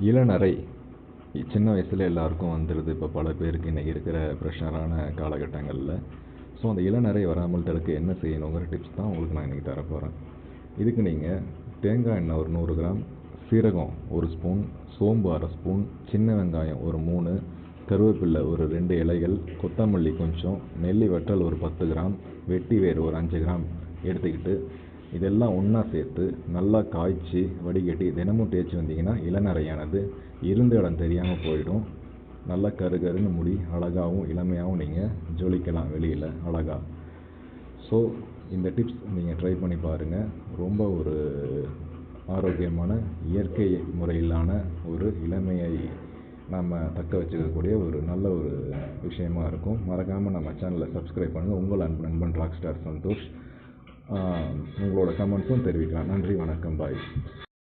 இளநரை சின்ன வயசுல எல்லாருக்கும் வந்துடுது. இப்போ பல பேருக்கு இன்றைக்கி இருக்கிற ப்ரெஷரான காலகட்டங்களில். ஸோ அந்த இளநரை வராமல் தடுக்க என்ன செய்யணுங்கிற டிப்ஸ் தான் உங்களுக்கு நான் இன்றைக்கி தரப்போகிறேன். இதுக்கு நீங்கள் தேங்காய் எண்ணெய் ஒரு 100 கிராம், சீரகம் 1 ஸ்பூன், சோம்பு 1/2 ஸ்பூன், சின்ன வெங்காயம் ஒரு 3, கருவேப்பிலை ஒரு 2 இலைகள், கொத்தமல்லி கொஞ்சம், நெல்லி வற்றல் ஒரு 10 கிராம், வெட்டி வேர் ஒரு 5 கிராம் எடுத்துக்கிட்டு இதெல்லாம் ஒன்றா சேர்த்து நல்லா காய்ச்சி வடிகட்டி தினமும் தேய்ச்சி வந்தீங்கன்னா இளநரையானது இருந்த இடம் தெரியாமல் போயிடும். நல்லா கருன்னு முடி அழகாகவும் இளமையாகவும் நீங்கள் ஜொலிக்கலாம் வெளியில் அழகாக. ஸோ இந்த டிப்ஸ் நீங்கள் ட்ரை பண்ணி பாருங்கள். ரொம்ப ஒரு ஆரோக்கியமான இயற்கை முறையிலான ஒரு இளமையை நம்ம தக்க வச்சுக்கக்கூடிய ஒரு நல்ல ஒரு விஷயமா இருக்கும். மறக்காமல் நம்ம சேனலை சப்ஸ்கிரைப் பண்ணுங்கள். உங்கள் அன்பு நண்பன் ராக் ஸ்டார் சந்தோஷ். உங்களோட கமெண்ட்ஸும் தெரிவிக்கலாம். நன்றி, வணக்கம், பாய்.